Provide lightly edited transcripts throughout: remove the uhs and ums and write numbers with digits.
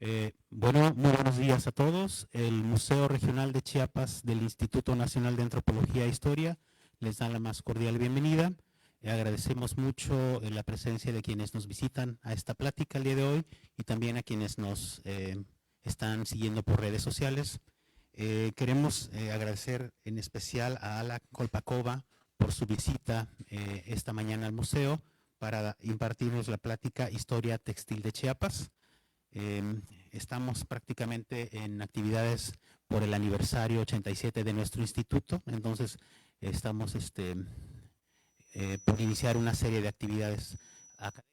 Muy buenos días a todos. El Museo Regional de Chiapas del Instituto Nacional de Antropología e Historia les da la más cordial bienvenida. Agradecemos mucho la presencia de quienes nos visitan a esta plática el día de hoy y también a quienes nos están siguiendo por redes sociales. Queremos agradecer en especial a Ala Kolpakova por su visita esta mañana al museo para impartirnos la plática Historia Textil de Chiapas. Estamos prácticamente en actividades por el aniversario 87 de nuestro instituto, entonces estamos por iniciar una serie de actividades académicas.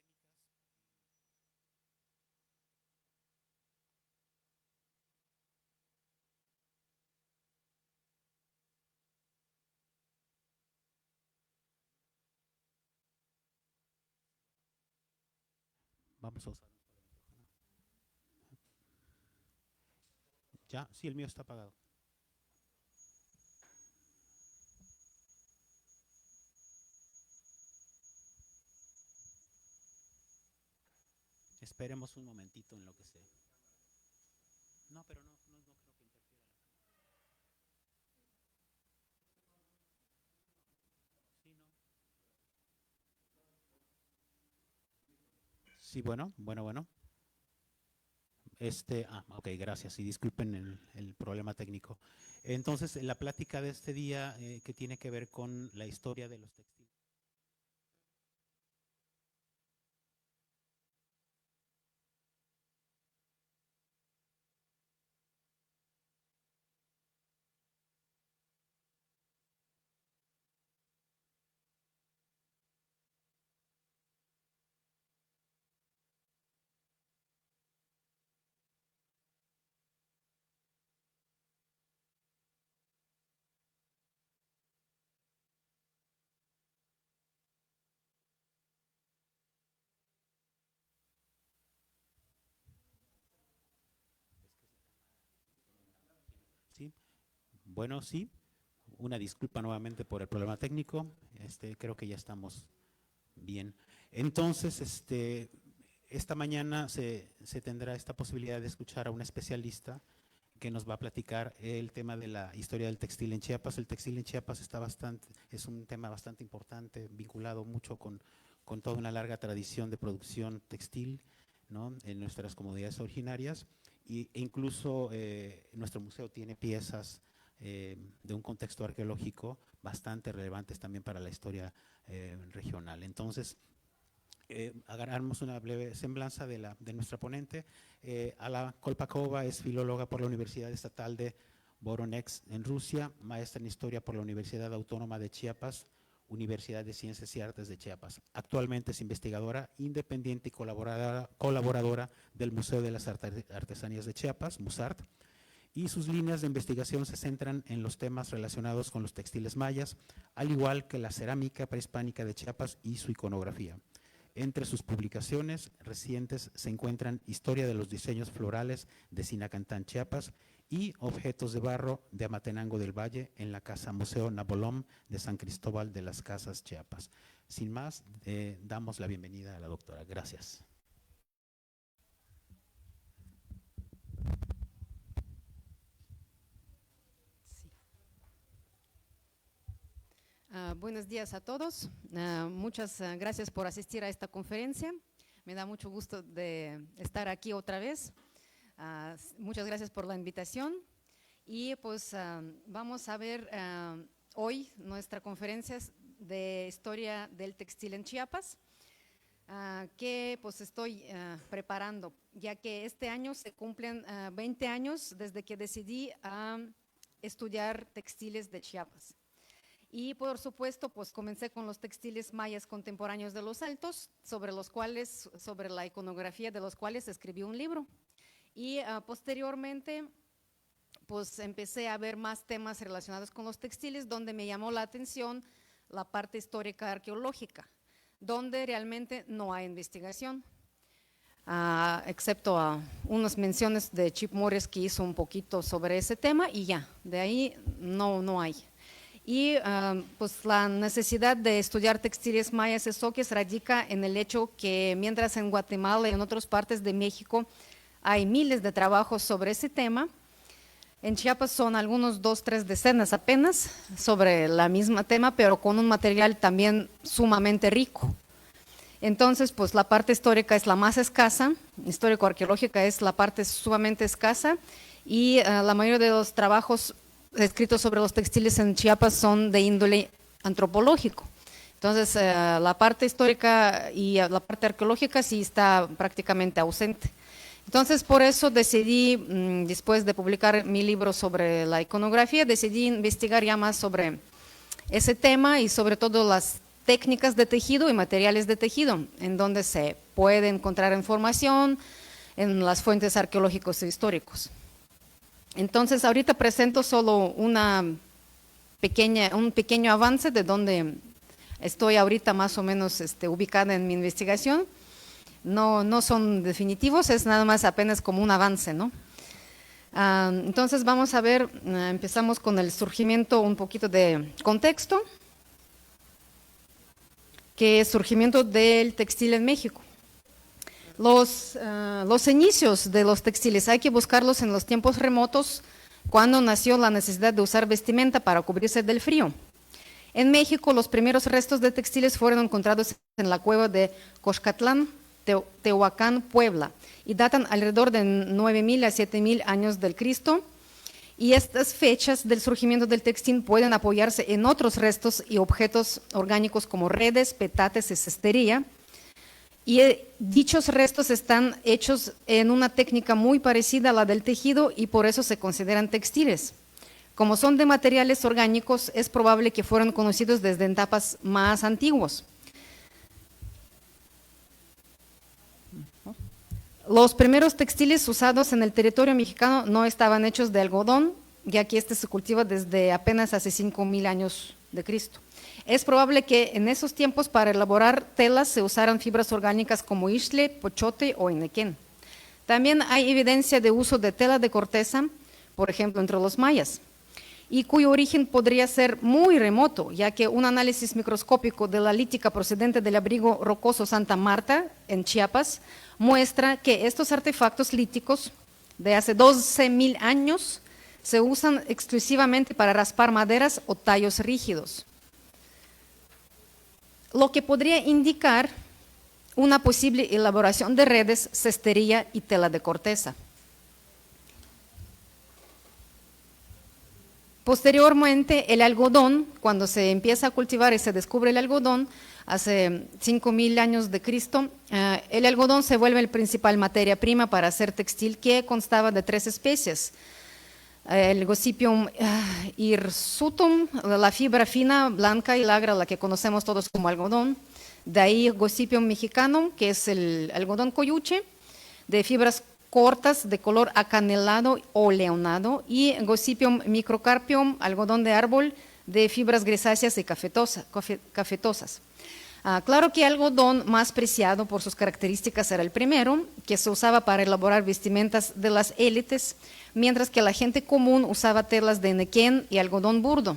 Vamos a usar. ¿Ya? Sí, el mío está apagado. Esperemos un momentito en lo que se... No, pero no creo que interfiera. Sí, no. Sí, bueno. Ok, gracias y disculpen el problema técnico. Entonces, la plática de este día que tiene que ver con la historia de los textiles. Sí, bueno, sí. Una disculpa nuevamente por el problema técnico. Creo que ya estamos bien. Entonces, esta mañana se tendrá esta posibilidad de escuchar a un especialista que nos va a platicar el tema de la historia del textil en Chiapas. El textil en Chiapas es un tema bastante importante, vinculado mucho con toda una larga tradición de producción textil, ¿no?, en nuestras comunidades originarias, e incluso nuestro museo tiene piezas de un contexto arqueológico bastante relevantes también para la historia regional. Entonces, agarramos una breve semblanza de nuestra ponente. Ala Kolpakova es filóloga por la Universidad Estatal de Voronezh en Rusia, maestra en Historia por la Universidad Autónoma de Chiapas, Universidad de Ciencias y Artes de Chiapas. Actualmente es investigadora independiente y colaboradora del Museo de las Artesanías de Chiapas, MUSART, y sus líneas de investigación se centran en los temas relacionados con los textiles mayas, al igual que la cerámica prehispánica de Chiapas y su iconografía. Entre sus publicaciones recientes se encuentran Historia de los diseños florales de Sinacantán, Chiapas, y Objetos de barro de Amatenango del Valle en la Casa Museo Nabolom de San Cristóbal de las Casas, Chiapas. Sin más, damos la bienvenida a la doctora. Gracias. Sí. Buenos días a todos. Muchas gracias por asistir a esta conferencia. Me da mucho gusto de estar aquí otra vez. Muchas gracias por la invitación. Y pues vamos a ver hoy nuestra conferencia de historia del textil en Chiapas, que pues estoy preparando, ya que este año se cumplen 20 años desde que decidí estudiar textiles de Chiapas. Y por supuesto, pues comencé con los textiles mayas contemporáneos de los Altos, sobre la iconografía de los cuales escribí un libro. Y posteriormente, pues empecé a ver más temas relacionados con los textiles, donde me llamó la atención la parte histórica arqueológica, donde realmente no hay investigación, excepto unas menciones de Chip Morris que hizo un poquito sobre ese tema y ya, de ahí no hay. Y pues la necesidad de estudiar textiles mayas ezoques radica en el hecho que mientras en Guatemala y en otras partes de México hay miles de trabajos sobre ese tema. En Chiapas son algunos 2, 3 decenas apenas sobre la misma tema, pero con un material también sumamente rico. Entonces, pues la parte histórica es la más escasa, histórico-arqueológica es la parte sumamente escasa, y la mayoría de los trabajos escritos sobre los textiles en Chiapas son de índole antropológico. Entonces, la parte histórica y la parte arqueológica sí está prácticamente ausente. Entonces, por eso decidí, después de publicar mi libro sobre la iconografía, decidí investigar ya más sobre ese tema y sobre todo las técnicas de tejido y materiales de tejido, en donde se puede encontrar información en las fuentes arqueológicos e históricos. Entonces, ahorita presento solo un pequeño avance de donde estoy ahorita más o menos ubicada en mi investigación. No son definitivos, es nada más apenas como un avance, ¿no? Entonces vamos a ver, empezamos con el surgimiento, un poquito de contexto, que es surgimiento del textil en México. Los inicios de los textiles hay que buscarlos en los tiempos remotos, cuando nació la necesidad de usar vestimenta para cubrirse del frío. En México, los primeros restos de textiles fueron encontrados en la cueva de Coxcatlán, Tehuacán, Puebla, y datan alrededor de 9.000 a 7.000 años del Cristo. Y estas fechas del surgimiento del textil pueden apoyarse en otros restos y objetos orgánicos como redes, petates y cestería. Y dichos restos están hechos en una técnica muy parecida a la del tejido y por eso se consideran textiles. Como son de materiales orgánicos, es probable que fueron conocidos desde etapas más antiguas. Los primeros textiles usados en el territorio mexicano no estaban hechos de algodón, ya que este se cultiva desde apenas hace 5.000 años de Cristo. Es probable que en esos tiempos para elaborar telas se usaran fibras orgánicas como ixtle, pochote o inequén. También hay evidencia de uso de tela de corteza, por ejemplo, entre los mayas, y cuyo origen podría ser muy remoto, ya que un análisis microscópico de la lítica procedente del abrigo rocoso Santa Marta, en Chiapas, muestra que estos artefactos líticos de hace 12.000 años se usan exclusivamente para raspar maderas o tallos rígidos, lo que podría indicar una posible elaboración de redes, cestería y tela de corteza. Posteriormente, el algodón, cuando se empieza a cultivar y se descubre el algodón, hace 5.000 años de Cristo, el algodón se vuelve la principal materia prima para hacer textil, que constaba de 3 especies. El Gossypium hirsutum, la fibra fina, blanca y larga, la que conocemos todos como algodón. De ahí Gossypium mexicanum, que es el algodón coyuche, de fibras cortas de color acanelado o leonado, y Gossypium microcarpium, algodón de árbol, de fibras grisáceas y cafetosas. Claro que el algodón más preciado por sus características era el primero, que se usaba para elaborar vestimentas de las élites, mientras que la gente común usaba telas de nequén y algodón burdo.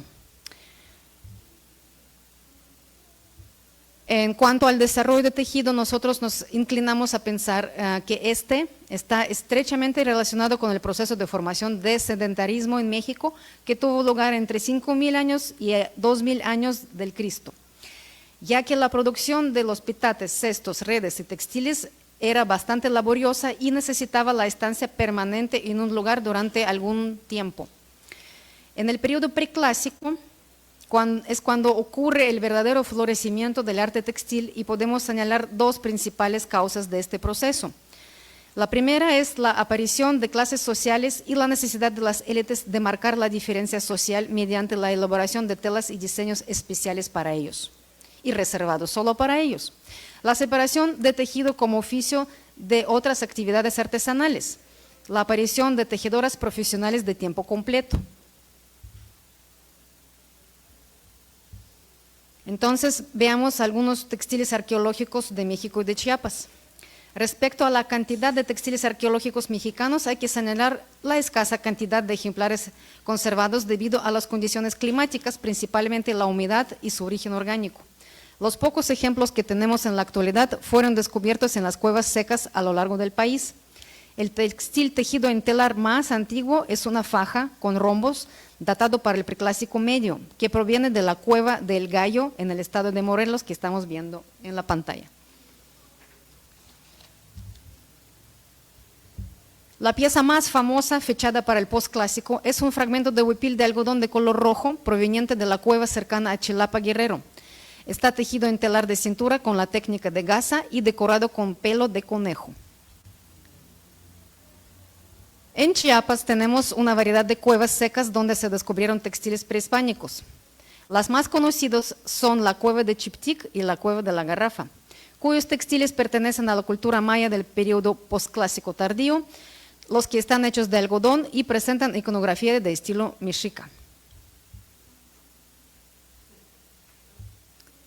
En cuanto al desarrollo de tejido, nosotros nos inclinamos a pensar que este está estrechamente relacionado con el proceso de formación de sedentarismo en México, que tuvo lugar entre 5.000 años y 2.000 años del Cristo, ya que la producción de los petates, cestos, redes y textiles era bastante laboriosa y necesitaba la estancia permanente en un lugar durante algún tiempo. En el periodo preclásico es cuando ocurre el verdadero florecimiento del arte textil, y podemos señalar 2 principales causas de este proceso. La primera es la aparición de clases sociales y la necesidad de las élites de marcar la diferencia social mediante la elaboración de telas y diseños especiales para ellos y reservados solo para ellos. La separación de tejido como oficio de otras actividades artesanales, la aparición de tejedoras profesionales de tiempo completo. Entonces, veamos algunos textiles arqueológicos de México y de Chiapas. Respecto a la cantidad de textiles arqueológicos mexicanos, hay que señalar la escasa cantidad de ejemplares conservados debido a las condiciones climáticas, principalmente la humedad y su origen orgánico. Los pocos ejemplos que tenemos en la actualidad fueron descubiertos en las cuevas secas a lo largo del país. El textil tejido en telar más antiguo es una faja con rombos datado para el preclásico medio, que proviene de la cueva del Gallo en el estado de Morelos que estamos viendo en la pantalla. La pieza más famosa, fechada para el postclásico, es un fragmento de huipil de algodón de color rojo proveniente de la cueva cercana a Chilapa, Guerrero. Está tejido en telar de cintura con la técnica de gasa y decorado con pelo de conejo. En Chiapas tenemos una variedad de cuevas secas donde se descubrieron textiles prehispánicos. Las más conocidas son la cueva de Chiptic y la cueva de la Garrafa, cuyos textiles pertenecen a la cultura maya del periodo postclásico tardío, los que están hechos de algodón y presentan iconografía de estilo mexica.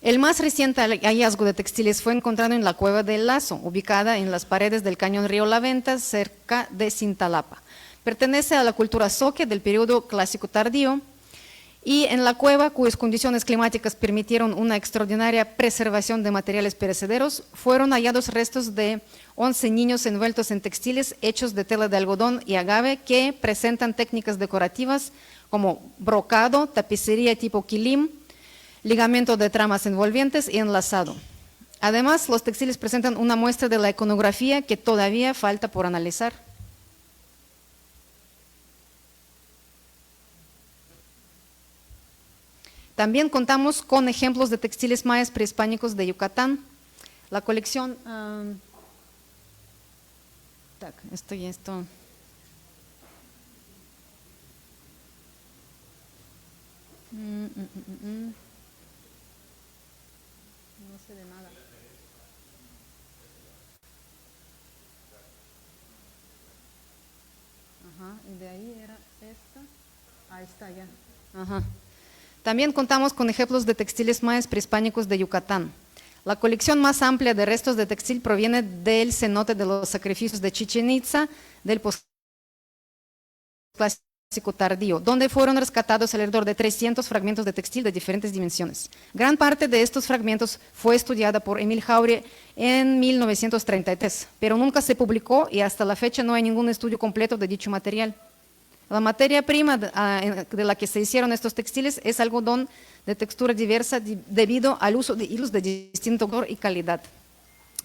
El más reciente hallazgo de textiles fue encontrado en la cueva del Lazo, ubicada en las paredes del cañón Río La Venta, cerca de Cintalapa. Pertenece a la cultura zoque del periodo clásico tardío y en la cueva, cuyas condiciones climáticas permitieron una extraordinaria preservación de materiales perecederos, fueron hallados restos de 11 niños envueltos en textiles hechos de tela de algodón y agave que presentan técnicas decorativas como brocado, tapicería tipo quilim, ligamento de tramas envolventes y enlazado. Además, los textiles presentan una muestra de la iconografía que todavía falta por analizar. También contamos con ejemplos de textiles mayas prehispánicos de Yucatán. La colección… esto y esto. No sé de nada. Ajá, y de ahí era esta. Ahí está ya. Ajá. También contamos con ejemplos de textiles mayas prehispánicos de Yucatán. La colección más amplia de restos de textil proviene del cenote de los sacrificios de Chichén Itzá del postclásico tardío, donde fueron rescatados alrededor de 300 fragmentos de textil de diferentes dimensiones. Gran parte de estos fragmentos fue estudiada por Emil Jauregui en 1933, pero nunca se publicó y hasta la fecha no hay ningún estudio completo de dicho material. La materia prima de la que se hicieron estos textiles es algodón de textura diversa debido al uso de hilos de distinto color y calidad.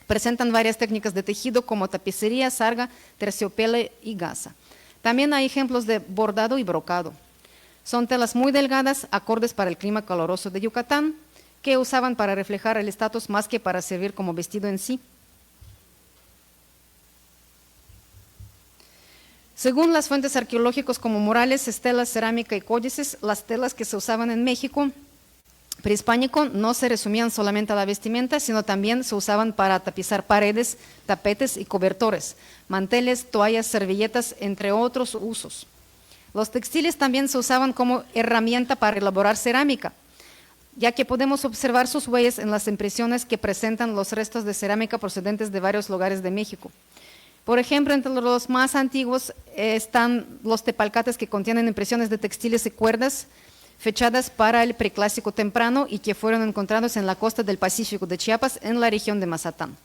Presentan varias técnicas de tejido como tapicería, sarga, terciopelo y gasa. También hay ejemplos de bordado y brocado. Son telas muy delgadas, acordes para el clima caluroso de Yucatán, que usaban para reflejar el estatus más que para servir como vestido en sí. Según las fuentes arqueológicas como murales, estelas, cerámica y códices, las telas que se usaban en México prehispánico no se resumían solamente a la vestimenta, sino también se usaban para tapizar paredes, tapetes y cobertores, manteles, toallas, servilletas, entre otros usos. Los textiles también se usaban como herramienta para elaborar cerámica, ya que podemos observar sus huellas en las impresiones que presentan los restos de cerámica procedentes de varios lugares de México. Por ejemplo, entre los más antiguos están los tepalcates que contienen impresiones de textiles y cuerdas fechadas para el preclásico temprano y que fueron encontrados en la costa del Pacífico de Chiapas, en la región de Mazatán.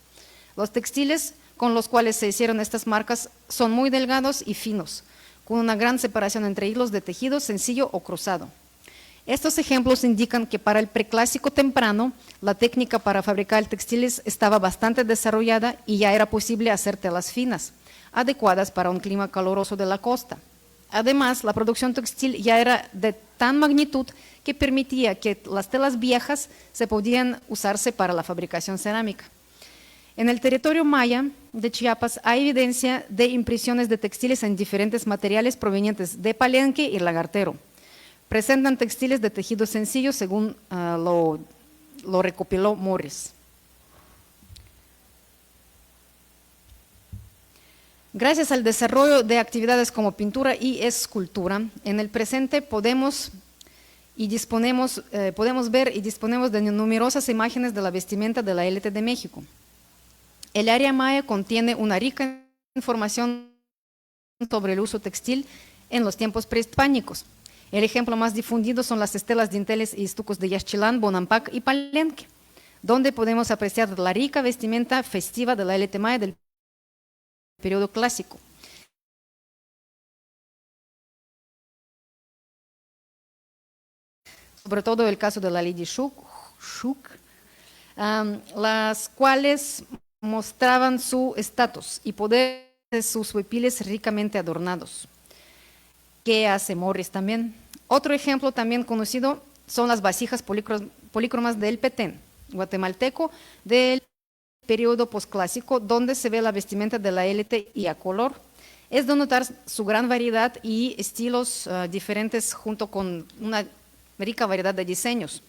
Los textiles con los cuales se hicieron estas marcas son muy delgados y finos, con una gran separación entre hilos de tejido sencillo o cruzado. Estos ejemplos indican que para el preclásico temprano, la técnica para fabricar textiles estaba bastante desarrollada y ya era posible hacer telas finas, adecuadas para un clima caluroso de la costa. Además, la producción textil ya era de tan magnitud que permitía que las telas viejas se podían usarse para la fabricación cerámica. En el territorio maya de Chiapas hay evidencia de impresiones de textiles en diferentes materiales provenientes de Palenque y Lagartero. Presentan textiles de tejido sencillo según lo recopiló Morris. Gracias al desarrollo de actividades como pintura y escultura, en el presente podemos ver y disponemos de numerosas imágenes de la vestimenta de la élite de México. El área maya contiene una rica información sobre el uso textil en los tiempos prehispánicos. El ejemplo más difundido son las estelas, dinteles y estucos de Yaxchilán, Bonampak y Palenque, donde podemos apreciar la rica vestimenta festiva de la élite maya del periodo clásico. sobre todo el caso de la Lady Shuk, las cuales mostraban su estatus y poder de sus huipiles ricamente adornados, que hace Morris también. Otro ejemplo también conocido son las vasijas polícromas del Petén, guatemalteco, del periodo posclásico, donde se ve la vestimenta de la élite y a color. Es de notar su gran variedad y estilos diferentes junto con una rica variedad de diseños.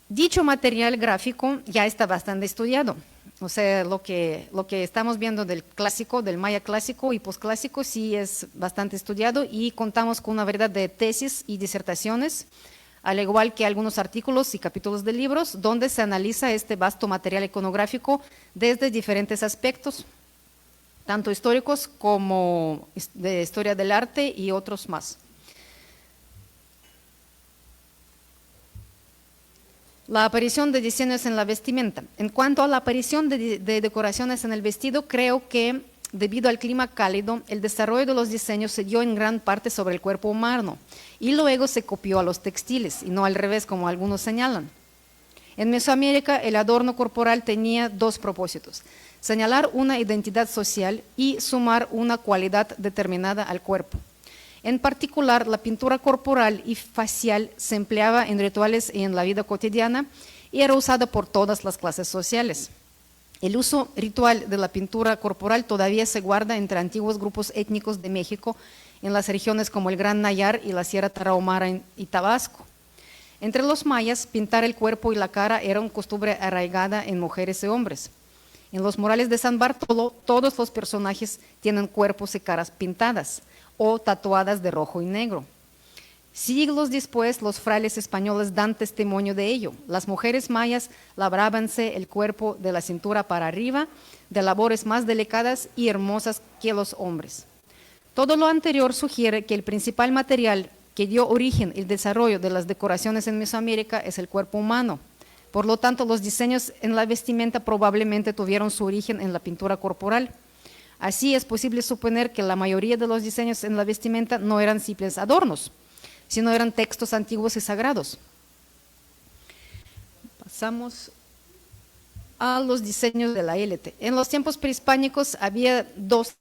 Dicho material gráfico ya está bastante estudiado. O sea, lo que estamos viendo del clásico, del maya clásico y posclásico, sí es bastante estudiado y contamos con una variedad de tesis y disertaciones, al igual que algunos artículos y capítulos de libros, donde se analiza este vasto material iconográfico desde diferentes aspectos, tanto históricos como de historia del arte y otros más. La aparición de diseños en la vestimenta. En cuanto a la aparición de decoraciones en el vestido, creo que debido al clima cálido, el desarrollo de los diseños se dio en gran parte sobre el cuerpo humano y luego se copió a los textiles y no al revés como algunos señalan. En Mesoamérica el adorno corporal tenía dos propósitos: señalar una identidad social y sumar una cualidad determinada al cuerpo. En particular, la pintura corporal y facial se empleaba en rituales y en la vida cotidiana y era usada por todas las clases sociales. El uso ritual de la pintura corporal todavía se guarda entre antiguos grupos étnicos de México en las regiones como el Gran Nayar y la Sierra Tarahumara y Tabasco. Entre los mayas, pintar el cuerpo y la cara era una costumbre arraigada en mujeres y hombres. En los murales de San Bartolo, todos los personajes tienen cuerpos y caras pintadas o tatuadas de rojo y negro. Siglos después, los frailes españoles dan testimonio de ello. Las mujeres mayas labrábanse el cuerpo de la cintura para arriba, de labores más delicadas y hermosas que los hombres. Todo lo anterior sugiere que el principal material que dio origen y desarrollo de las decoraciones en Mesoamérica es el cuerpo humano. Por lo tanto, los diseños en la vestimenta probablemente tuvieron su origen en la pintura corporal. Así es posible suponer que la mayoría de los diseños en la vestimenta no eran simples adornos, sino eran textos antiguos y sagrados. Pasamos a los diseños de la élite. En los tiempos prehispánicos había dos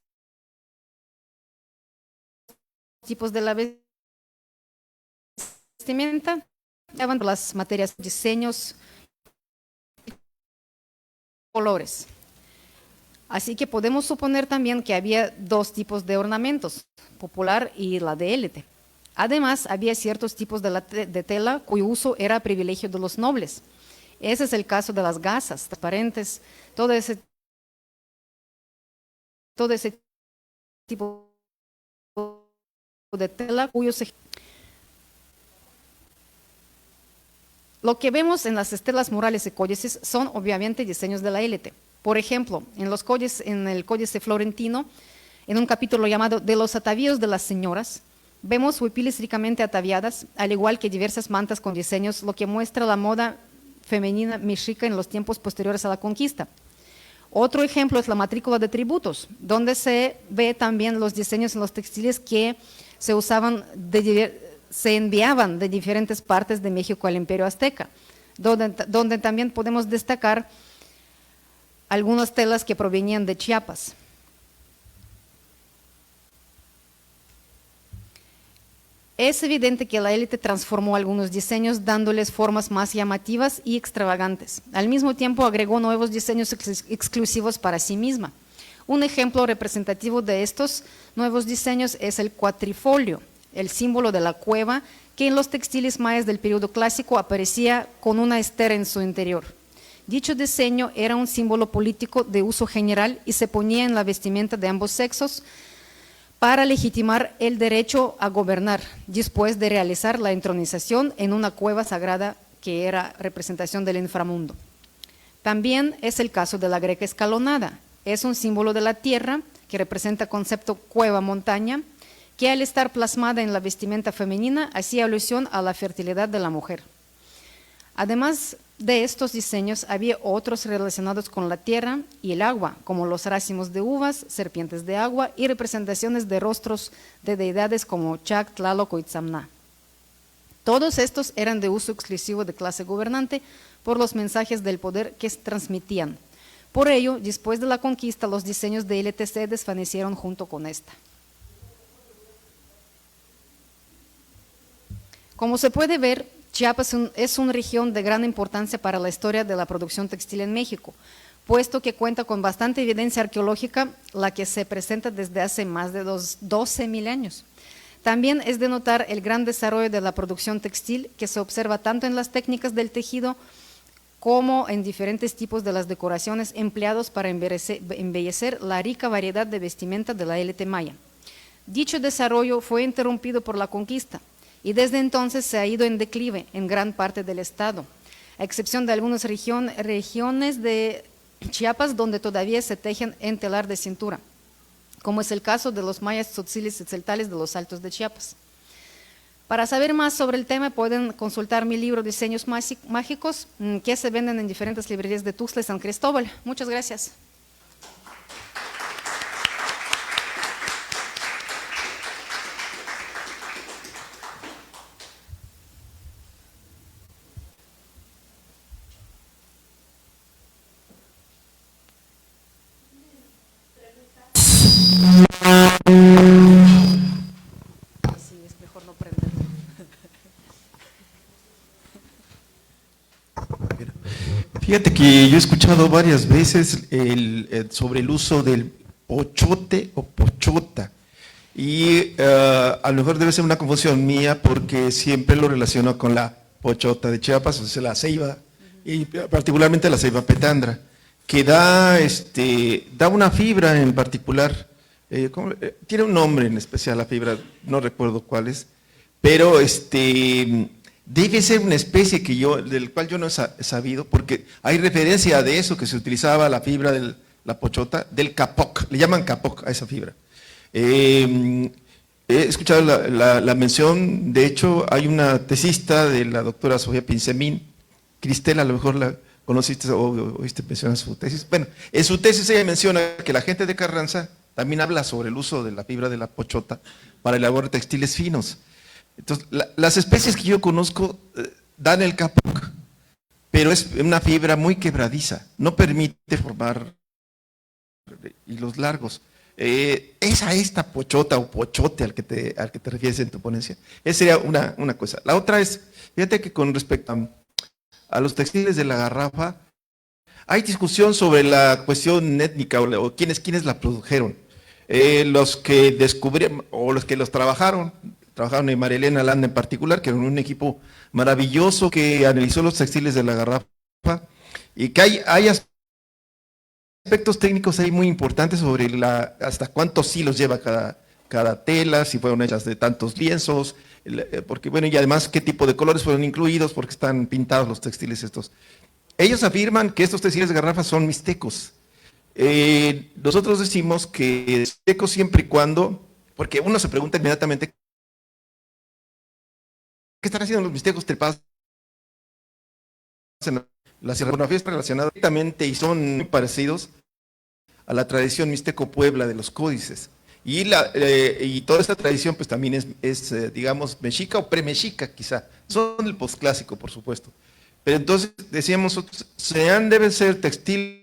tipos de la vestimenta, las materias, diseños, colores. Así que podemos suponer también que había dos tipos de ornamentos, popular y la de élite. Además, había ciertos tipos de tela cuyo uso era privilegio de los nobles. Ese es el caso de las gasas transparentes, todo ese tipo de tela cuyo Lo que vemos en las estelas murales y códices son obviamente diseños de la élite. Por ejemplo, en el Códice Florentino, en un capítulo llamado De los atavíos de las señoras, vemos huipiles ricamente ataviadas, al igual que diversas mantas con diseños, lo que muestra la moda femenina mexica en los tiempos posteriores a la conquista. Otro ejemplo es la matrícula de tributos, donde se ve también los diseños en los textiles que se enviaban de diferentes partes de México al Imperio Azteca, donde también podemos destacar algunas telas que provenían de Chiapas. Es evidente que la élite transformó algunos diseños dándoles formas más llamativas y extravagantes. Al mismo tiempo agregó nuevos diseños exclusivos para sí misma. Un ejemplo representativo de estos nuevos diseños es el cuatrifolio, el símbolo de la cueva que en los textiles mayas del periodo clásico aparecía con una estera en su interior. Dicho diseño era un símbolo político de uso general y se ponía en la vestimenta de ambos sexos para legitimar el derecho a gobernar, después de realizar la entronización en una cueva sagrada que era representación del inframundo. También es el caso de la greca escalonada. Es un símbolo de la tierra que representa el concepto cueva-montaña, que al estar plasmada en la vestimenta femenina hacía alusión a la fertilidad de la mujer. Además de estos diseños, había otros relacionados con la tierra y el agua, como los racimos de uvas, serpientes de agua y representaciones de rostros de deidades como Chac, Tlaloc o Itzamná. Todos estos eran de uso exclusivo de clase gobernante por los mensajes del poder que se transmitían. Por ello, después de la conquista, los diseños de LTC desvanecieron junto con esta. Como se puede ver, Chiapas es una región de gran importancia para la historia de la producción textil en México, puesto que cuenta con bastante evidencia arqueológica, la que se presenta desde hace más de 12.000 años. También es de notar el gran desarrollo de la producción textil, que se observa tanto en las técnicas del tejido como en diferentes tipos de las decoraciones empleados para embellecer la rica variedad de vestimenta de la élite maya. Dicho desarrollo fue interrumpido por la conquista, y desde entonces se ha ido en declive en gran parte del estado, a excepción de algunas regiones de Chiapas donde todavía se tejen en telar de cintura, como es el caso de los mayas tzotziles y tzeltales de los Altos de Chiapas. Para saber más sobre el tema pueden consultar mi libro Diseños Mágicos, que se venden en diferentes librerías de Tuxtla y San Cristóbal. Muchas gracias. Sí, es mejor no prender. Fíjate que yo he escuchado varias veces sobre el uso del pochote o pochota. Y a lo mejor debe ser una confusión mía porque siempre lo relaciono con la pochota de Chiapas, o sea, la ceiba, y particularmente la ceiba petandra, que da una fibra en particular. Tiene un nombre en especial la fibra, no recuerdo cuál es, pero debe ser una especie del cual yo no he sabido, porque hay referencia de eso, que se utilizaba la fibra de la pochota, del capoc, le llaman capoc a esa fibra. He escuchado la mención, de hecho hay una tesista de la doctora Sofía Pinzemín, Cristel, a lo mejor la conociste o oíste mencionar su tesis. Bueno, en su tesis ella menciona que la gente de Carranza también habla sobre el uso de la fibra de la pochota para elaborar textiles finos. Entonces, las especies que yo conozco dan el capoc, pero es una fibra muy quebradiza, no permite formar hilos largos. Es a esta pochota o pochote al que te refieres en tu ponencia. Esa sería una cosa. La otra es, fíjate que con respecto a los textiles de la garrafa, hay discusión sobre la cuestión étnica o quiénes la produjeron. Los que descubrieron o los que los trabajaron en María Elena Landa en particular, que era un equipo maravilloso que analizó los textiles de la garrafa y que hay aspectos técnicos ahí muy importantes sobre hasta cuántos hilos lleva cada tela, si fueron hechas de tantos lienzos, porque bueno, y además qué tipo de colores fueron incluidos, porque están pintados los textiles estos. Ellos afirman que estos textiles de garrafa son mixtecos. Nosotros decimos que mixtecos siempre y cuando, porque uno se pregunta inmediatamente, ¿qué están haciendo los mixtecos trepados en las iconografías relacionadas directamente y son muy parecidos a la tradición mixteco Puebla de los códices? Y toda esta tradición pues también es digamos, mexica o premexica quizá, son del posclásico por supuesto. Pero entonces decíamos, deben ser textiles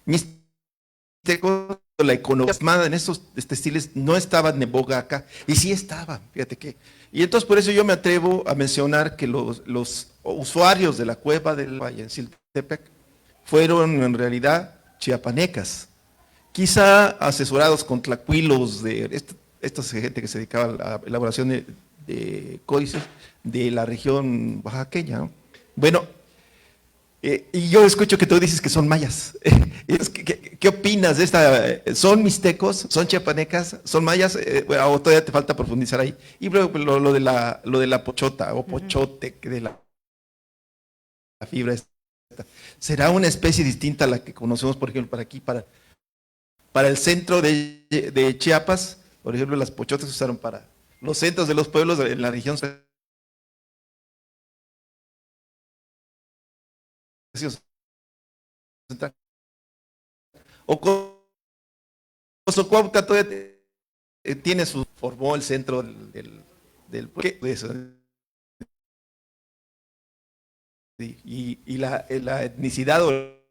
mixtecos, la iconografía en estos textiles no estaba en boga acá, y sí estaban, fíjate que. Y entonces por eso yo me atrevo a mencionar que los usuarios de la cueva del Valle en Siltepec fueron en realidad chiapanecas, quizá asesorados con tlacuilos de esta gente que se dedicaba a la elaboración de códices de la región oaxaqueña, ¿no? Bueno, y yo escucho que tú dices que son mayas. ¿Qué opinas de esta? ¿Son mixtecos? ¿Son chiapanecas? ¿Son mayas? ¿O todavía te falta profundizar ahí? Y luego lo de la pochota o pochote, que de la fibra esta. ¿Será una especie distinta a la que conocemos, por ejemplo, para el centro de Chiapas? Por ejemplo, las pochotas se usaron para los centros de los pueblos en la región central. O Cozocuautla todavía formó el centro ¿qué es eso? Y la etnicidad o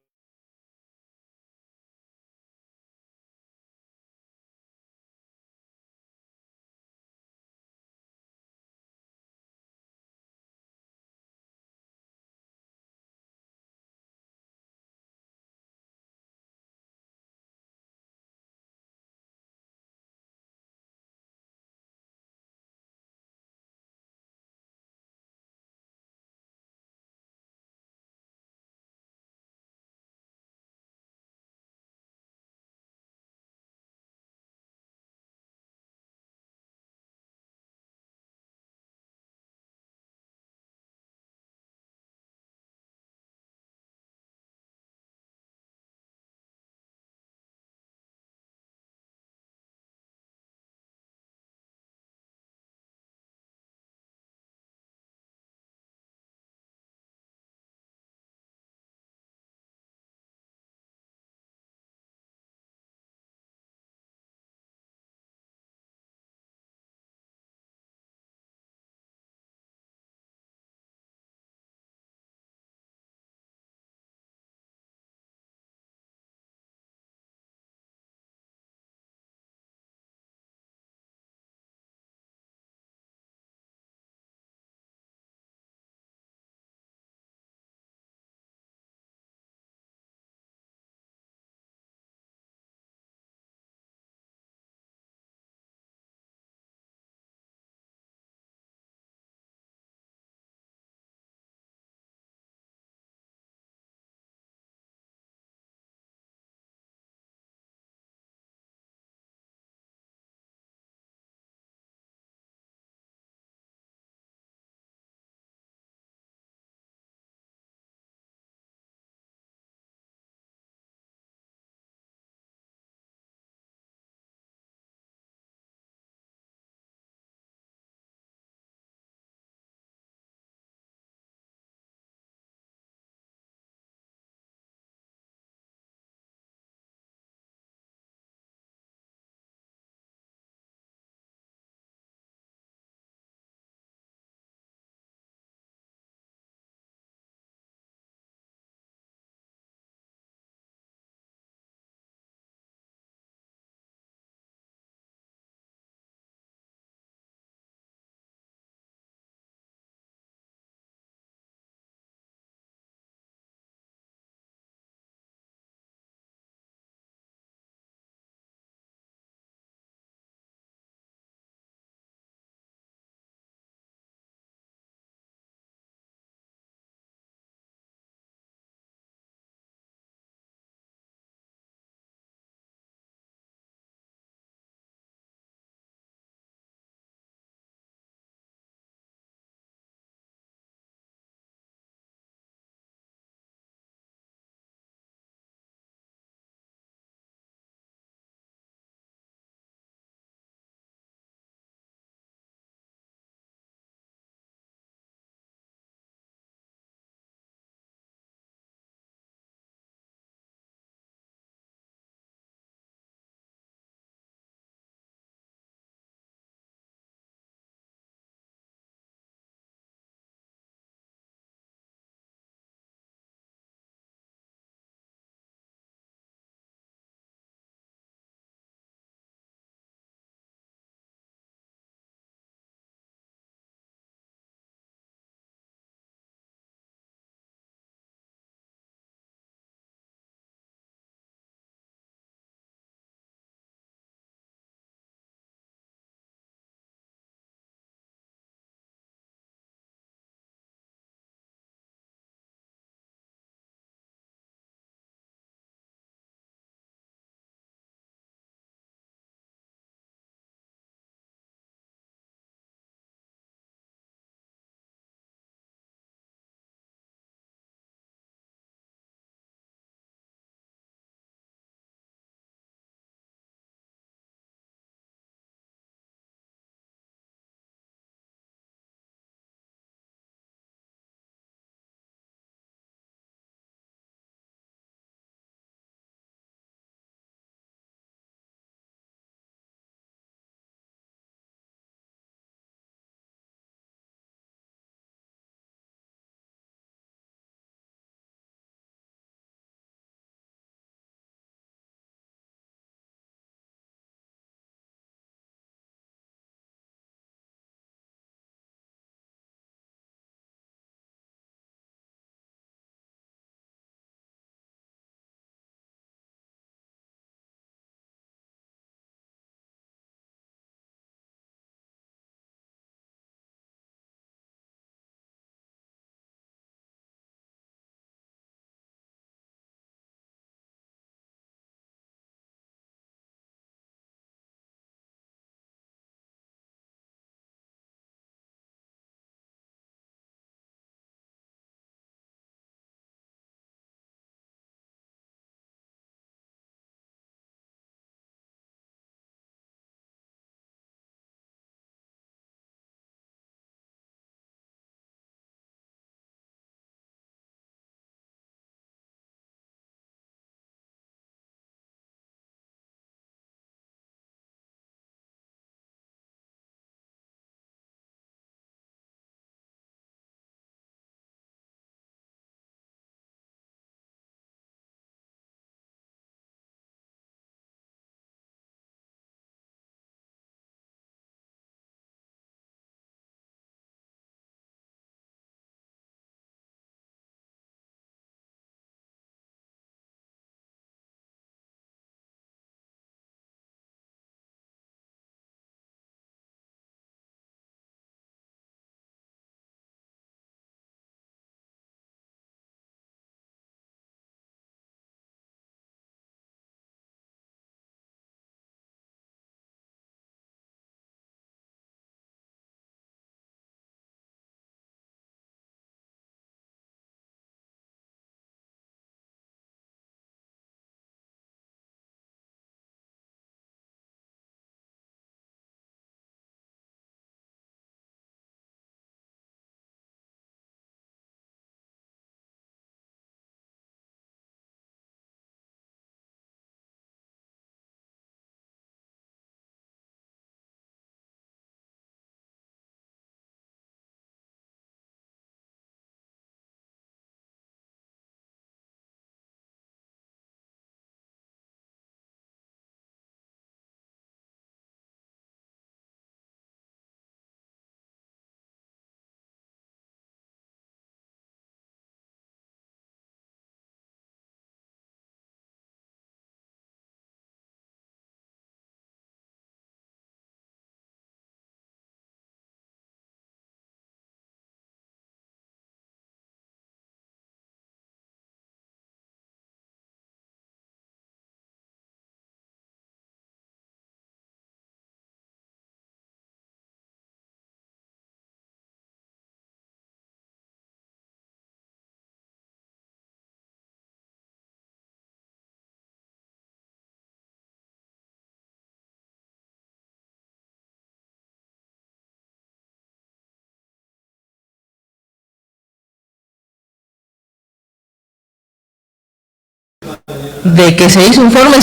De que se hizo informe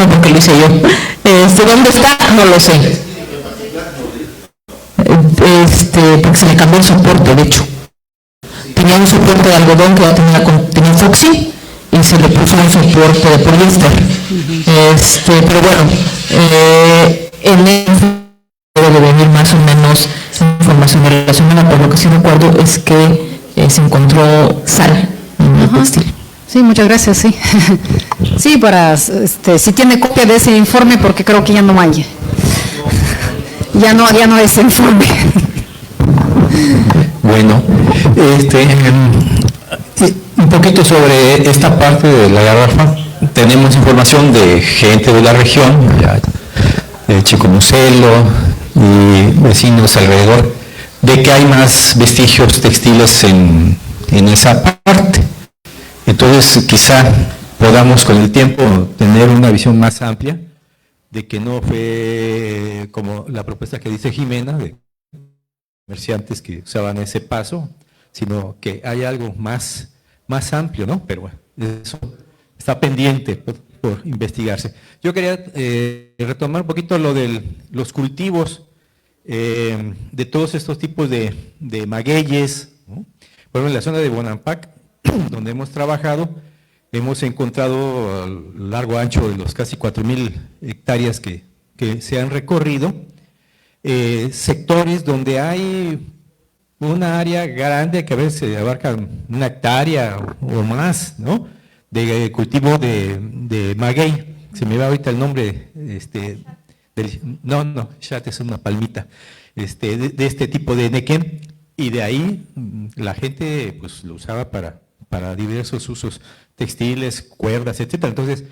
porque lo hice yo. ¿Dónde está? No lo sé. Porque se le cambió el soporte, de hecho. Tenía un soporte de algodón que tenía Foxy y se le puso un soporte de poliéster. Pero bueno, en el debe venir más o menos información relacionada, pero lo que sí recuerdo es que se encontró sal en el textil. Sí, muchas gracias, sí. Sí, si tiene copia de ese informe, porque creo que ya no hay. Ya no es informe. Bueno, un poquito sobre esta parte de la garrafa. Tenemos información de gente de la región, de Chicomucelo y vecinos alrededor, de que hay más vestigios textiles en esa parte. Entonces, quizá podamos con el tiempo tener una visión más amplia de que no fue como la propuesta que dice Jimena, de comerciantes que usaban ese paso, sino que hay algo más amplio, ¿no? Pero bueno, eso está pendiente por investigarse. Yo quería retomar un poquito lo de los cultivos de todos estos tipos de magueyes, ¿no? Por ejemplo, en la zona de Bonampak, donde hemos trabajado, hemos encontrado a lo largo ancho de los casi 4,000 hectáreas que se han recorrido, sectores donde hay una área grande que a veces abarca 1 hectárea o más, ¿no? De cultivo de maguey. Se me va ahorita el nombre, chat es una palmita, de este tipo de nequén, y de ahí la gente pues lo usaba para diversos usos textiles, cuerdas, etcétera. Entonces,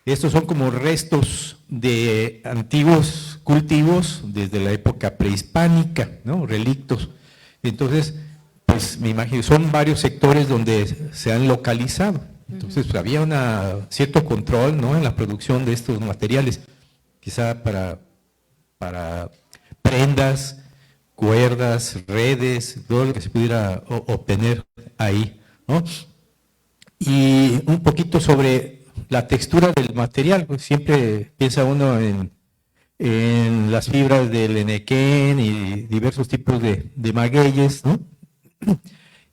estos son como restos de antiguos cultivos desde la época prehispánica, ¿no? Relictos. Entonces, pues me imagino, son varios sectores donde se han localizado. Entonces, pues, había cierto control, ¿no?, en la producción de estos materiales, quizá para prendas, cuerdas, redes, todo lo que se pudiera obtener ahí, ¿no? Y un poquito sobre la textura del material, pues siempre piensa uno en las fibras del enequén y diversos tipos de magueyes, ¿no?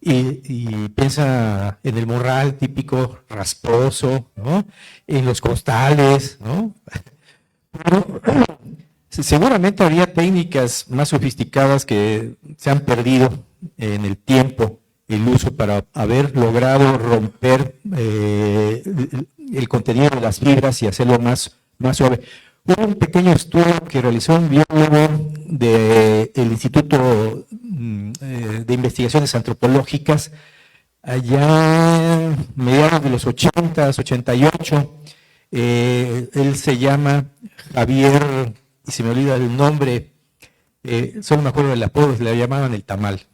Y piensa en el morral típico rasposo, ¿no? En los costales, ¿no? Pero seguramente habría técnicas más sofisticadas que se han perdido en el tiempo, el uso, para haber logrado romper el contenido de las fibras y hacerlo más suave. Hubo un pequeño estudio que realizó un biólogo del Instituto de Investigaciones Antropológicas allá mediados de los 80s, 88. Él se llama Javier, y se me olvida el nombre, solo me acuerdo del apodo, le llamaban el tamal.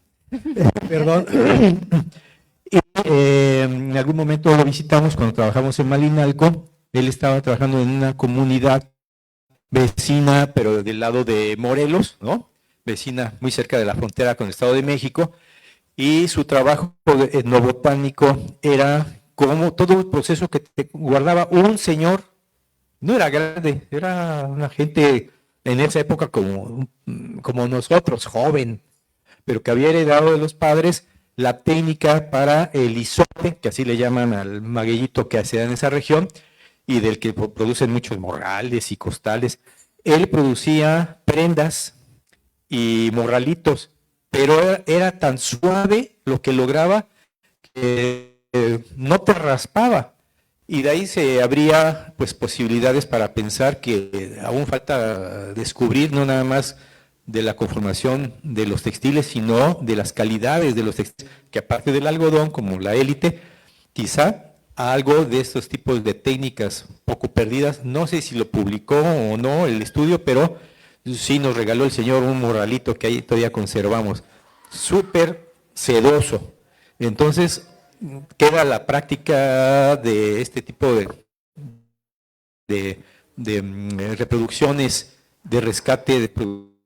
Perdón. Y, en algún momento lo visitamos cuando trabajamos en Malinalco. Él estaba trabajando en una comunidad vecina, pero del lado de Morelos, ¿no? Vecina muy cerca de la frontera con el Estado de México, y su trabajo etnobotánico era como todo el proceso que guardaba un señor. No era grande, era una gente en esa época como nosotros, joven, pero que había heredado de los padres la técnica para el isote, que así le llaman al magueyito que se da en esa región, y del que producen muchos morrales y costales. Él producía prendas y morralitos, pero era tan suave lo que lograba que no te raspaba. Y de ahí se abría pues posibilidades para pensar que aún falta descubrir no nada más de la conformación de los textiles, sino de las calidades de los textiles, que aparte del algodón, como la élite, quizá algo de estos tipos de técnicas poco perdidas, no sé si lo publicó o no el estudio, pero sí nos regaló el señor un morralito que ahí todavía conservamos, súper sedoso. Entonces, queda la práctica de este tipo de reproducciones, de rescate, de producción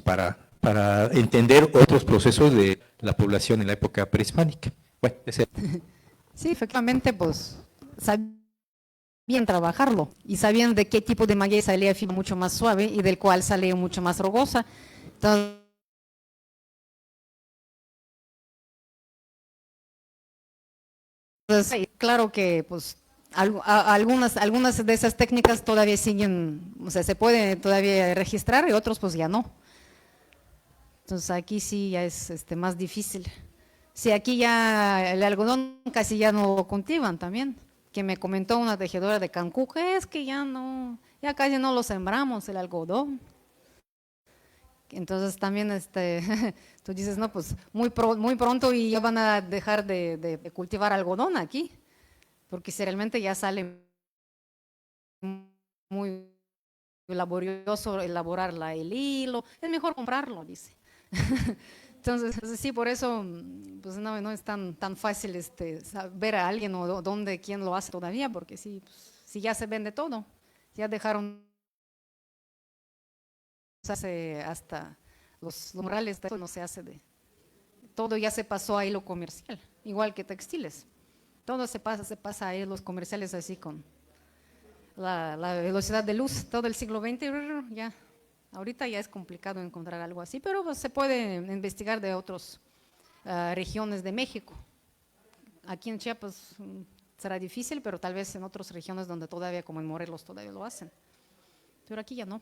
para para entender otros procesos de la población en la época prehispánica. Bueno, ese. Sí, efectivamente, pues sabían trabajarlo y sabían de qué tipo de maguey salía fibra mucho más suave y del cual salía mucho más rugosa. Entonces, claro que pues algunas de esas técnicas todavía siguen, o sea, se puede todavía registrar y otros pues ya no. Entonces aquí sí ya es más difícil. Sí, aquí ya el algodón casi ya no lo cultivan también, que me comentó una tejedora de Cancún, que es que ya no, ya casi no lo sembramos el algodón. Entonces también tú dices, no, pues muy pronto y ya van a dejar de cultivar algodón aquí, porque si realmente ya sale muy laborioso elaborar el hilo, es mejor comprarlo, dice. Entonces, sí, por eso pues no es tan fácil ver a alguien o dónde, quién lo hace todavía, porque sí, pues, si ya se vende todo, ya dejaron hasta los murales, no se hace todo ya se pasó a hilo comercial, igual que textiles, todo se pasa a hilos comerciales así con la velocidad de luz, todo el siglo XX, ya. Ahorita ya es complicado encontrar algo así, pero pues, se puede investigar de otras regiones de México. Aquí en Chiapas será difícil, pero tal vez en otras regiones donde todavía, como en Morelos, todavía lo hacen. Pero aquí ya no.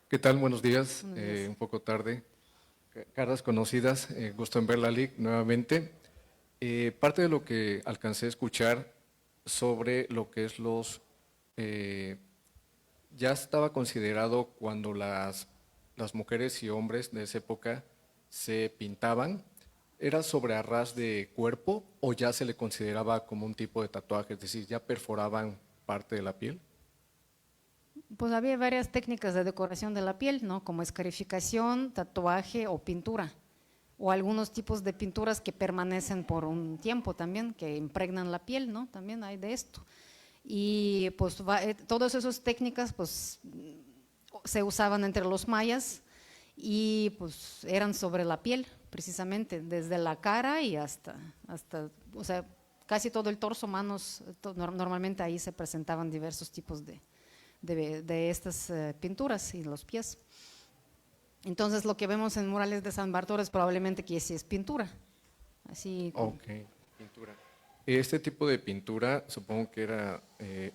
¿Qué tal? Buenos días. Buenos días. Un poco tarde. Caras conocidas, gusto en verla, Lic, nuevamente. Parte de lo que alcancé a escuchar sobre lo que es ya estaba considerado cuando las mujeres y hombres de esa época se pintaban, ¿era sobre a ras de cuerpo o ya se le consideraba como un tipo de tatuaje? Es decir, ¿ya perforaban parte de la piel? Pues había varias técnicas de decoración de la piel, ¿no? Como escarificación, tatuaje o pintura. O algunos tipos de pinturas que permanecen por un tiempo también, que impregnan la piel, ¿no? También hay de esto. Y pues todas esas técnicas pues se usaban entre los mayas y pues eran sobre la piel, precisamente, desde la cara y hasta o sea, casi todo el torso, manos, normalmente ahí se presentaban diversos tipos de estas pinturas y los pies. Entonces lo que vemos en murales de San Bartolo es probablemente que sí es pintura. Así. Ok, pintura. Este tipo de pintura supongo que era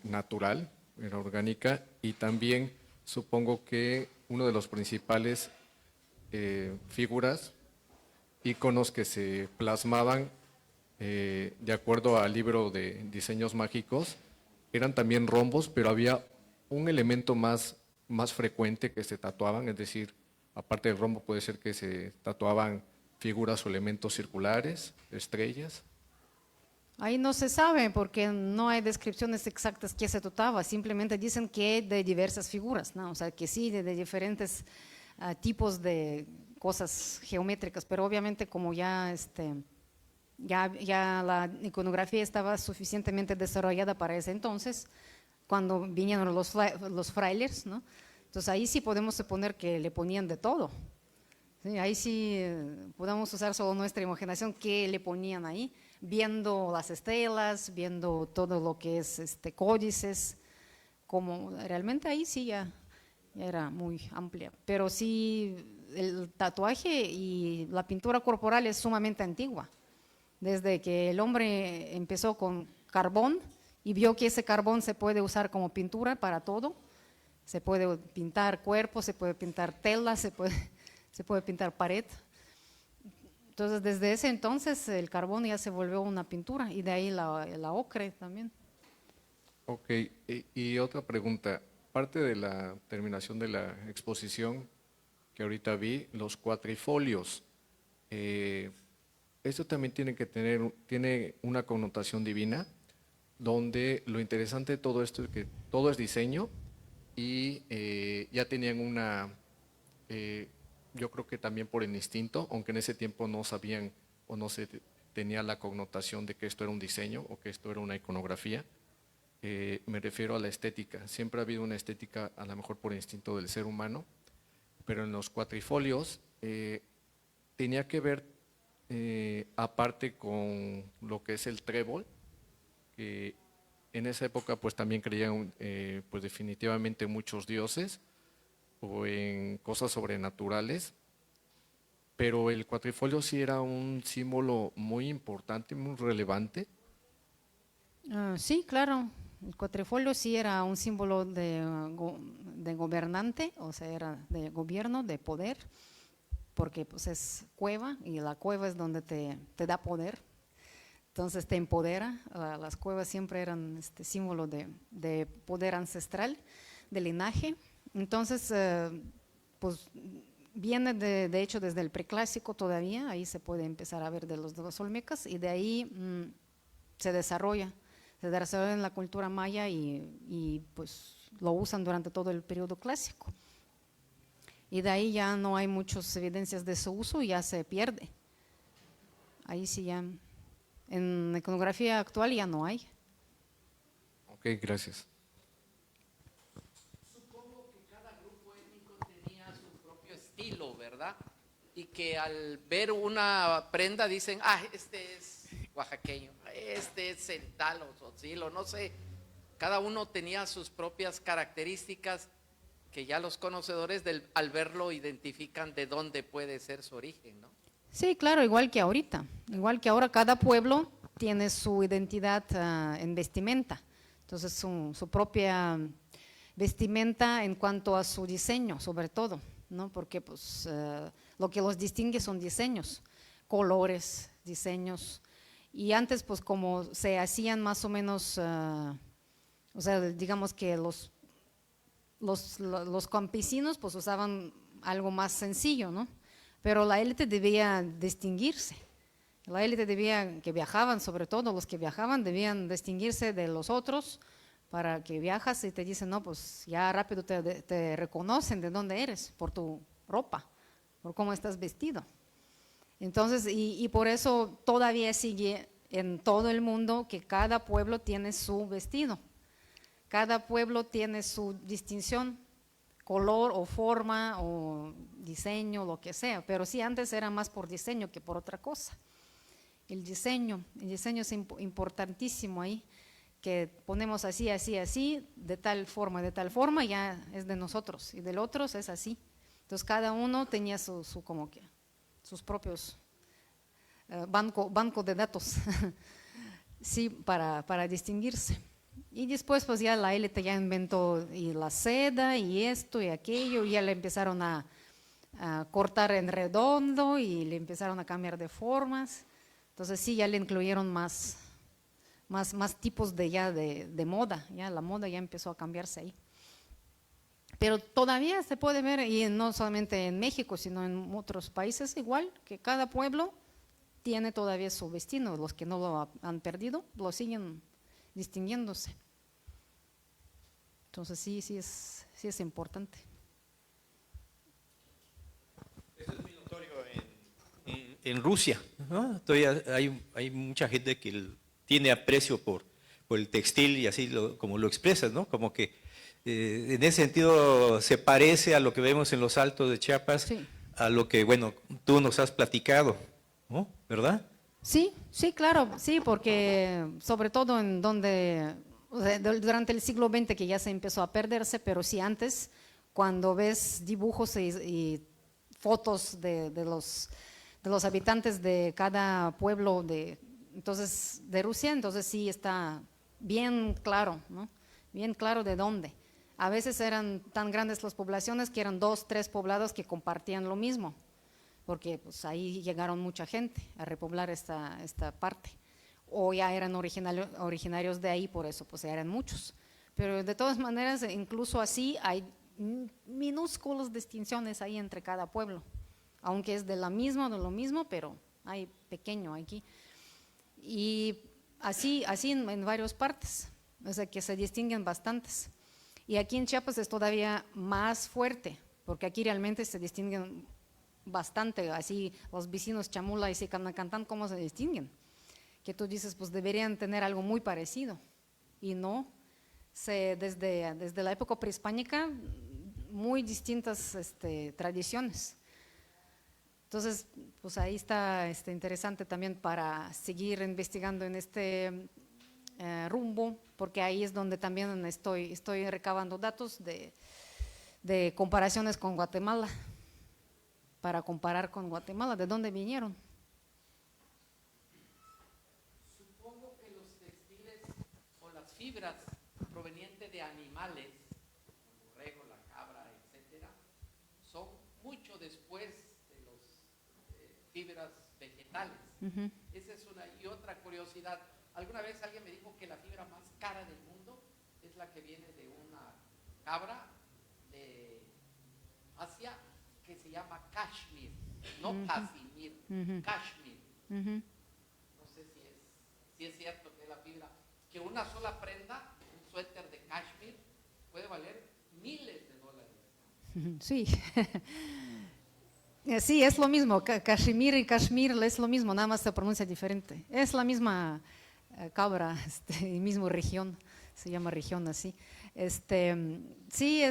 natural, era orgánica, y también supongo que uno de los principales figuras, íconos que se plasmaban de acuerdo al libro de diseños mágicos, eran también rombos, pero había un elemento más frecuente que se tatuaban, es decir, aparte del rombo puede ser que se tatuaban figuras o elementos circulares, estrellas. Ahí no se sabe porque no hay descripciones exactas que se tatuaba, simplemente dicen que de diversas figuras, ¿no? O sea, que sí, de diferentes tipos de cosas geométricas, pero obviamente como ya la iconografía estaba suficientemente desarrollada para ese entonces, cuando vinieron los frailes, ¿no? Entonces ahí sí podemos suponer que le ponían de todo. ¿Sí? Ahí sí podemos usar solo nuestra imaginación, qué le ponían ahí, viendo las estelas, viendo todo lo que es códices, como realmente ahí sí ya era muy amplia. Pero sí, el tatuaje y la pintura corporal es sumamente antigua. Desde que el hombre empezó con carbón y vio que ese carbón se puede usar como pintura para todo, se puede pintar cuerpo, se puede pintar tela, se puede pintar pared. Entonces, desde ese entonces el carbón ya se volvió una pintura y de ahí la ocre también. Ok, y otra pregunta, parte de la terminación de la exposición que ahorita vi, los cuatrifolios, esto también tiene una connotación divina, donde lo interesante de todo esto es que todo es diseño y ya tenían yo creo que también por el instinto, aunque en ese tiempo no sabían o no se tenía la connotación de que esto era un diseño o que esto era una iconografía, me refiero a la estética. Siempre ha habido una estética, a lo mejor por instinto del ser humano, pero en los cuatrifolios tenía que ver aparte con lo que es el trébol, que en esa época pues también creían pues definitivamente en muchos dioses o en cosas sobrenaturales, pero el cuatrifolio sí era un símbolo muy importante, muy relevante. Sí, claro. El cuatrifolio sí era un símbolo de gobernante, o sea, era de gobierno, de poder, porque pues es cueva y la cueva es donde te da poder, entonces te empodera. Las cuevas siempre eran símbolo de poder ancestral, de linaje. Entonces, pues viene de hecho desde el preclásico todavía, ahí se puede empezar a ver de los olmecas y de ahí se desarrolla en la cultura maya y pues lo usan durante todo el periodo clásico. Y de ahí ya no hay muchas evidencias de su uso y ya se pierde. Ahí sí ya, en iconografía actual ya no hay. Ok, gracias. Supongo que cada grupo étnico tenía su propio estilo, ¿verdad? Y que al ver una prenda dicen, ah, este es oaxaqueño, este es el tal o Tzotzil, no sé. Cada uno tenía sus propias características que ya los conocedores al verlo identifican de dónde puede ser su origen, ¿no? Sí, claro, igual que ahorita. Igual que ahora cada pueblo tiene su identidad en vestimenta. Entonces su propia vestimenta en cuanto a su diseño, sobre todo, ¿no? Porque pues lo que los distingue son diseños, colores, diseños. Y antes pues como se hacían más o menos, o sea, digamos que los campesinos pues usaban algo más sencillo, ¿no? Pero la élite debía distinguirse. La élite que viajaban, sobre todo los que viajaban, debían distinguirse de los otros para que viajas y te dicen, no, pues ya rápido te reconocen de dónde eres, por tu ropa, por cómo estás vestido. Entonces, y por eso todavía sigue en todo el mundo que cada pueblo tiene su vestido. Cada pueblo tiene su distinción, color o forma o diseño, lo que sea, pero sí antes era más por diseño que por otra cosa. El diseño es importantísimo ahí, que ponemos así, así, así, de tal forma, ya es de nosotros y del otro es así. Entonces cada uno tenía como que sus propios banco de datos, sí, para distinguirse. Y después pues ya la élite ya inventó y la seda y esto y aquello, y ya le empezaron a cortar en redondo y le empezaron a cambiar de formas. Entonces sí, ya le incluyeron más tipos de moda, ya la moda ya empezó a cambiarse ahí. Pero todavía se puede ver, y no solamente en México, sino en otros países igual, que cada pueblo tiene todavía su vestido. Los que no lo han perdido, lo siguen distinguiéndose. Entonces sí es importante. Eso es muy notorio en Rusia, ¿no? Todavía hay mucha gente que tiene aprecio por el textil y así como lo expresas, ¿no? Como que en ese sentido se parece a lo que vemos en los Altos de Chiapas, Sí. a lo que, bueno, tú nos has platicado, ¿no? ¿Verdad? Sí, claro, sí, porque sobre todo en donde, o sea, durante el siglo XX que ya se empezó a perderse, pero sí antes, cuando ves dibujos y fotos de los habitantes de cada pueblo de Rusia, entonces sí está bien claro, ¿no? Bien claro de dónde. A veces eran tan grandes las poblaciones que eran 2, 3 poblados que compartían lo mismo, porque pues ahí llegaron mucha gente a repoblar esta parte, o ya eran originarios de ahí, por eso pues eran muchos. Pero de todas maneras, incluso así hay minúsculas distinciones ahí entre cada pueblo, aunque es de lo mismo, pero hay pequeño aquí. Y así en varias partes, o sea que se distinguen bastantes. Y aquí en Chiapas es todavía más fuerte, porque aquí realmente se distinguen bastante, así los vecinos Chamula y Sicanacantán, ¿cómo se distinguen? Que tú dices, pues deberían tener algo muy parecido, y no, desde la época prehispánica muy distintas tradiciones. Entonces, pues ahí está interesante también para seguir investigando en este rumbo, porque ahí es donde también estoy recabando datos de comparaciones con Guatemala, para comparar con Guatemala, de dónde vinieron. Supongo que los textiles o las fibras provenientes de animales, el borrego, la cabra, etcétera, son mucho después de las fibras vegetales. Esa es una. Y otra curiosidad, alguna vez alguien me dijo que la fibra más cara del mundo es la que viene de una cabra de Asia que se llama cashmere, no casimir, cashmere. No sé si es cierto que la fibra, que una sola prenda, un suéter de cashmere, puede valer miles de dólares. Sí. Sí, es lo mismo, Kashmir y Kashmir es lo mismo, nada más se pronuncia diferente. Es la misma cabra, y mismo región, se llama región así. Sí,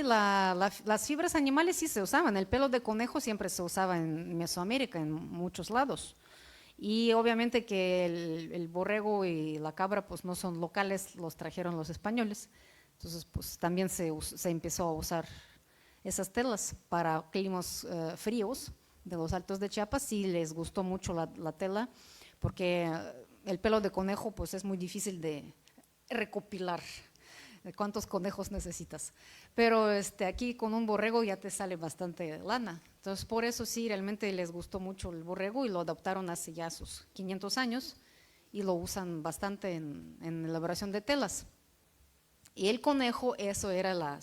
las fibras animales sí se usaban, el pelo de conejo siempre se usaba en Mesoamérica, en muchos lados. Y obviamente que el borrego y la cabra pues no son locales, los trajeron los españoles. Entonces pues también se empezó a usar esas telas para climas fríos de los Altos de Chiapas. Sí les gustó mucho la tela, porque el pelo de conejo pues es muy difícil de recopilar. ¿Cuántos conejos necesitas? Pero aquí con un borrego ya te sale bastante lana. Entonces por eso sí, realmente les gustó mucho el borrego y lo adoptaron hace ya sus 500 años y lo usan bastante en elaboración de telas. Y el conejo, eso era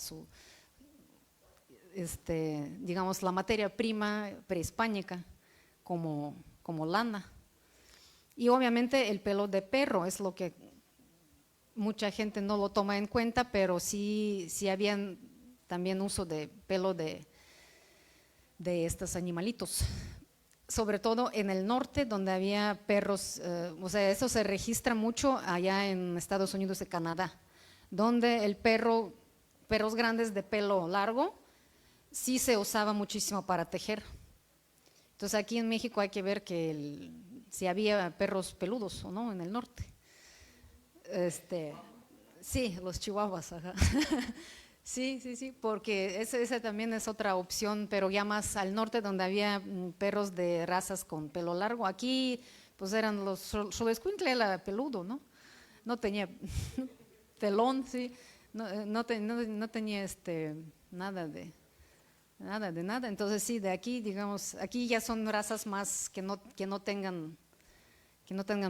digamos, la materia prima prehispánica como lana. Y obviamente el pelo de perro es lo que mucha gente no lo toma en cuenta, pero sí habían también uso de pelo de estos animalitos, sobre todo en el norte donde había perros, o sea, eso se registra mucho allá en Estados Unidos y Canadá, donde el perros grandes de pelo largo sí se usaba muchísimo para tejer. Entonces aquí en México hay que ver que si había perros peludos o no en el norte. Sí, los chihuahuas, ajá. Sí, porque esa también es otra opción, pero ya más al norte donde había perros de razas con pelo largo. Aquí pues eran los xoloescuincle, era peludo, ¿no? No tenía pelón, sí, no tenía nada de nada. Entonces sí, de aquí, digamos, aquí ya son razas más que no tengan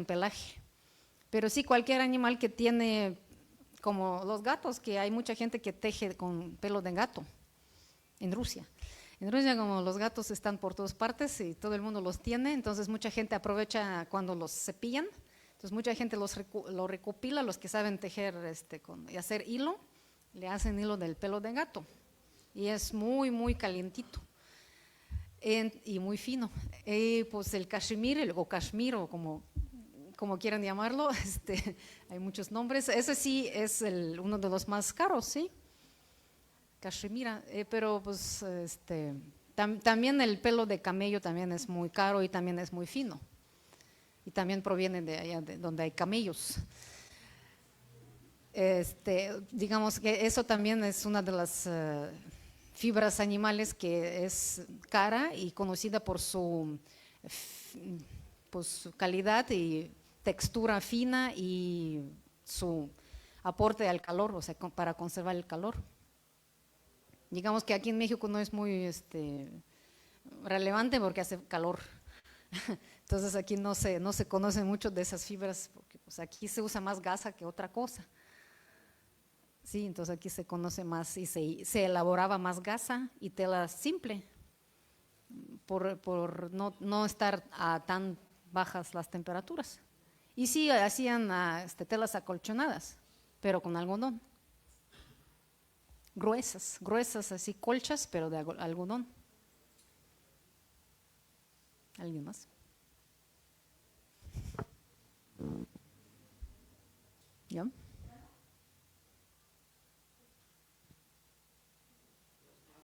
pelaje. Pero sí, cualquier animal que tiene, como los gatos, que hay mucha gente que teje con pelo de gato en Rusia. En Rusia, como los gatos están por todas partes y todo el mundo los tiene, entonces mucha gente aprovecha cuando los cepillan. Entonces mucha gente lo recopila, los que saben tejer y hacer hilo, le hacen hilo del pelo de gato. Y es muy, muy calientito y muy fino. Pues el cashmere o cashmere, o como quieran llamarlo, hay muchos nombres. Ese sí es uno de los más caros, ¿sí? Cashmere, pero pues también el pelo de camello también es muy caro y también es muy fino. Y también proviene de allá donde hay camellos. Digamos que eso también es una de las fibras animales que es cara y conocida por su calidad y textura fina y su aporte al calor, o sea, para conservar el calor. Digamos que aquí en México no es muy relevante porque hace calor. Entonces aquí no se conoce mucho de esas fibras porque pues, aquí se usa más gasa que otra cosa. Sí, entonces aquí se conoce más y se elaboraba más gasa y tela simple por no estar a tan bajas las temperaturas. Y sí hacían telas acolchonadas, pero con algodón. Gruesas así, colchas, pero de algodón. ¿Alguien más? ¿Ya?